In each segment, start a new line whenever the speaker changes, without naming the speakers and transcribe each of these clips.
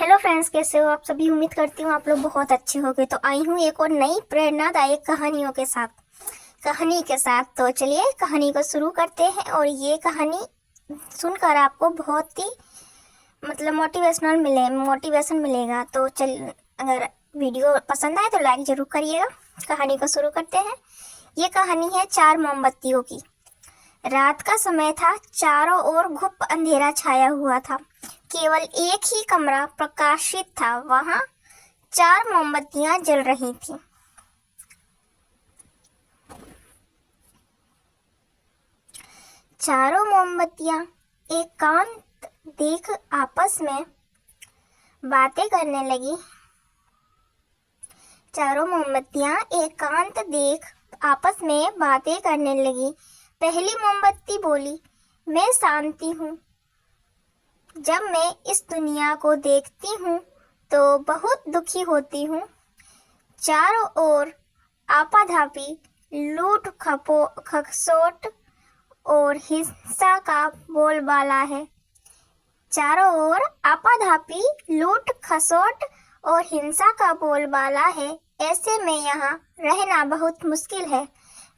Hello friends, कैसे हो आप सभी। उम्मीद करती हूँ आप लोग बहुत अच्छे होंगे। तो आई हूँ एक और नई प्रेरणादायक कहानियों के साथ। तो चलिए कहानी को शुरू करते हैं। और ये कहानी सुनकर आपको बहुत ही मोटिवेशन मिलेगा। तो चल, अगर वीडियो पसंद आए तो लाइक ज़रूर करिएगा। कहानी को शुरू करते हैं। ये कहानी है 4 मोमबत्तियों की। रात का समय था। चारों ओर घुप अंधेरा छाया हुआ था। केवल एक ही कमरा प्रकाशित था। वहां 4 मोमबत्तियां जल रही थीं। चारों मोमबत्तियां एकांत देख आपस में बातें करने लगी। चारों मोमबत्तियां एकांत देख आपस में बातें करने लगी। पहली मोमबत्ती बोली, मैं शांति हूँ। जब मैं इस दुनिया को देखती हूँ तो बहुत दुखी होती हूँ। चारों ओर आपाधापी, लूट खसोट और हिंसा का बोलबाला है। चारों ओर आपाधापी, लूट खसोट और हिंसा का बोलबाला है। ऐसे में यहाँ रहना बहुत मुश्किल है।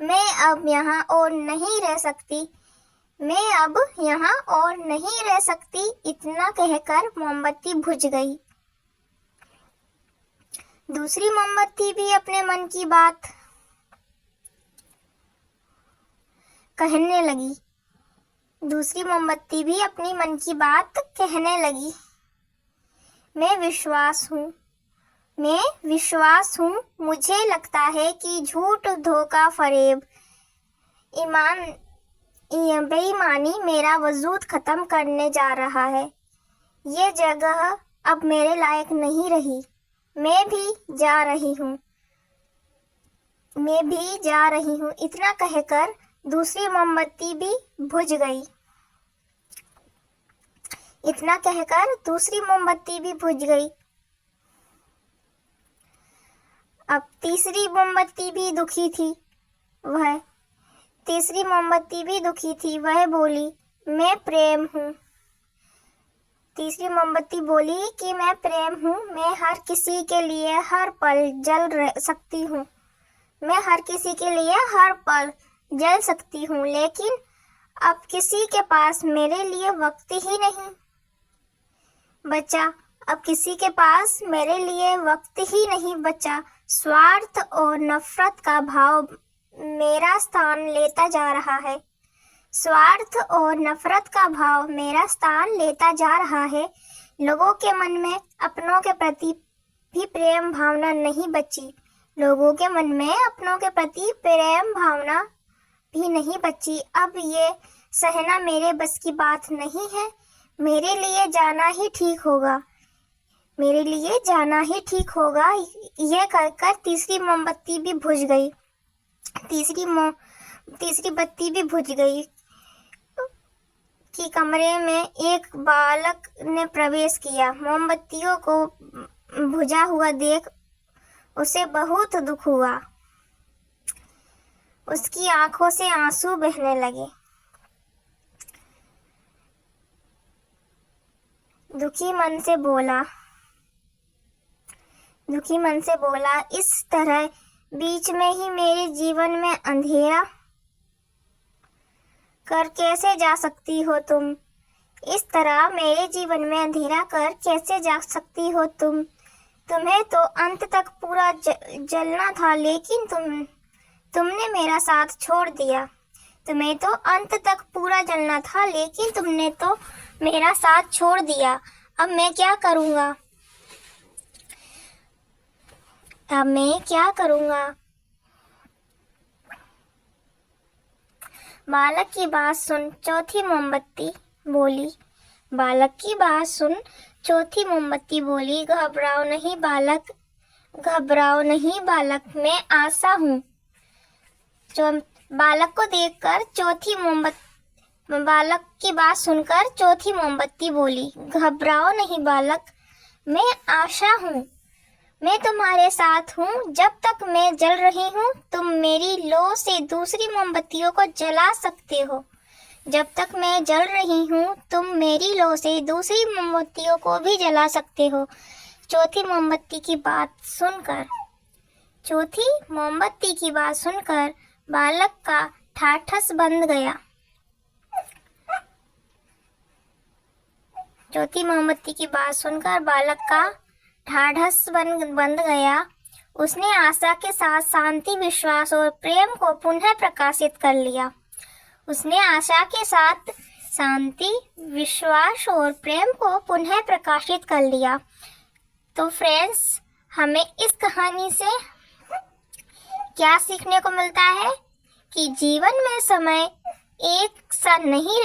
मैं अब यहाँ और नहीं रह सकती। इतना कहकर मोमबत्ती बुझ गई। दूसरी मोमबत्ती भी अपने मन की बात कहने लगी। मैं विश्वास हूँ। मुझे लगता है कि झूठ, धोखा, फरेब, बेईमानी मेरा वजूद खत्म करने जा रहा है। ये जगह अब मेरे लायक नहीं रही। मैं भी जा रही हूँ। इतना कहकर दूसरी मोमबत्ती भी बुझ गई। अब तीसरी मोमबत्ती भी दुखी थी। वह बोली, मैं प्रेम हूँ। तीसरी मोमबत्ती बोली कि मैं प्रेम हूँ। मैं हर किसी के लिए हर पल जल सकती हूँ, लेकिन अब किसी के पास मेरे लिए वक्त ही नहीं बचा। स्वार्थ और नफरत का भाव मेरा स्थान लेता जा रहा है। लोगों के मन में अपनों के प्रति भी प्रेम भावना नहीं बची। अब ये सहना मेरे बस की बात नहीं है। मेरे लिए जाना ही ठीक होगा। यह कहकर तीसरी मोमबत्ती भी बुझ गई। तीसरी बत्ती भी बुझ गई कि कमरे में एक बालक ने प्रवेश किया। मोमबत्तियों को बुझा हुआ देख उसे बहुत दुख हुआ। उसकी आंखों से आंसू बहने लगे। दुखी मन से बोला, इस तरह बीच में ही मेरे जीवन में अंधेरा कर कैसे जा सकती हो तुम? तुम्हें तो अंत तक पूरा जलना था, लेकिन तुमने मेरा साथ छोड़ दिया। तुमने तो मेरा साथ छोड़ दिया। अब मैं क्या करूँगा? बालक की बात सुन चौथी मोमबत्ती बोली, घबराओ नहीं बालक, मैं आशा हूँ। बालक की बात सुनकर चौथी मोमबत्ती बोली, घबराओ नहीं बालक, मैं आशा हूँ। मैं तुम्हारे साथ हूँ। जब तक मैं जल रही हूँ, तुम मेरी लौ से दूसरी मोमबत्तियों को जला सकते हो। जब तक मैं जल रही हूँ तुम मेरी लौ से दूसरी मोमबत्तियों को भी जला सकते हो। चौथी मोमबत्ती की बात सुनकर बालक का ठाठस बंद गया। चौथी मोमबत्ती की बात सुनकर बालक का ठाठस बंद गया। उसने आशा के साथ शांति, विश्वास और प्रेम को पुनः प्रकाशित कर लिया। उसने आशा के साथ शांति, विश्वास और प्रेम को पुनः प्रकाशित कर लिया। तो फ्रेंड्स, हमें इस कहानी से क्या सीखने को मिलता है कि जीवन में समय एक सा नहीं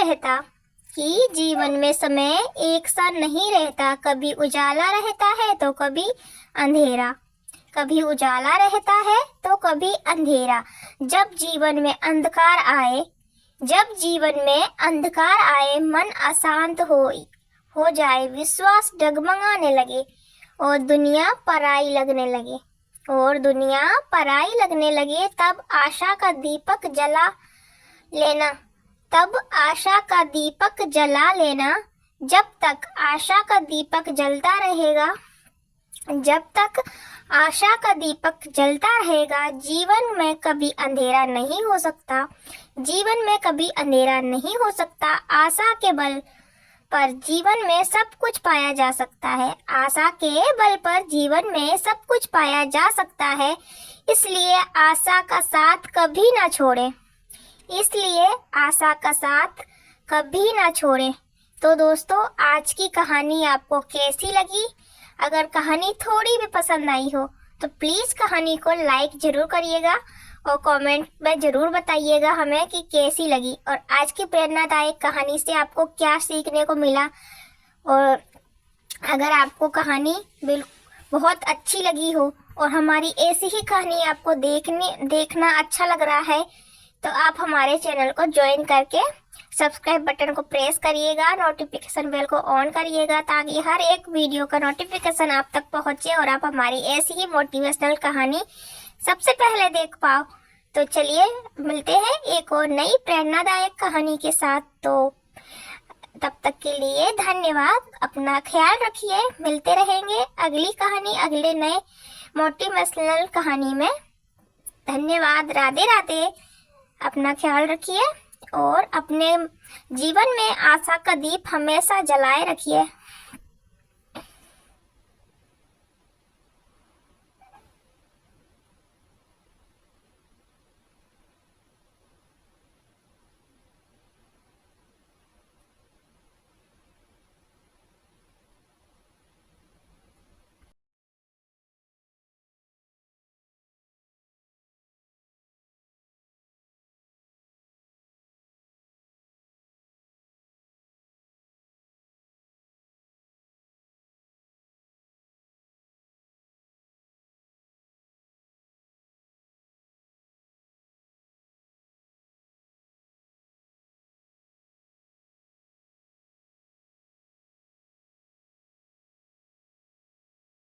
रहता, कभी उजाला रहता है तो कभी अंधेरा, जब जीवन में अंधकार आए, मन अशांत हो जाए, विश्वास डगमगाने लगे और दुनिया पराई लगने लगे, तब आशा का दीपक जला लेना। जब तक आशा का दीपक जलता रहेगा, जीवन में कभी अंधेरा नहीं हो सकता। आशा के बल पर जीवन में सब कुछ पाया जा सकता है। इसलिए आशा का साथ कभी ना छोड़ें। तो दोस्तों, आज की कहानी आपको कैसी लगी? अगर कहानी थोड़ी भी पसंद आई हो तो प्लीज कहानी को लाइक जरूर करिएगा और कमेंट में जरूर बताइएगा हमें कि कैसी लगी और आज की प्रेरणादायक कहानी से आपको क्या सीखने को मिला। और अगर आपको कहानी बहुत अच्छी लगी हो और हमारी ऐसी ही कहानी आपको देखना अच्छा लग रहा है, तो आप हमारे चैनल को ज्वाइन करके सब्सक्राइब बटन को प्रेस करिएगा, नोटिफिकेशन बेल को ऑन करिएगा, ताकि हर एक वीडियो का नोटिफिकेशन आप तक पहुंचे और आप हमारी ऐसी ही मोटिवेशनल कहानी सबसे पहले देख पाओ। तो चलिए मिलते हैं एक और नई प्रेरणादायक कहानी के साथ। तो तब तक के लिए धन्यवाद, अपना ख्याल रखिए। मिलते रहेंगे अगली कहानी, अगले नए मोटिवेशनल कहानी में। धन्यवाद, राधे राधे। अपना ख्याल रखिए और अपने जीवन में आशा का दीप हमेशा जलाए रखिए।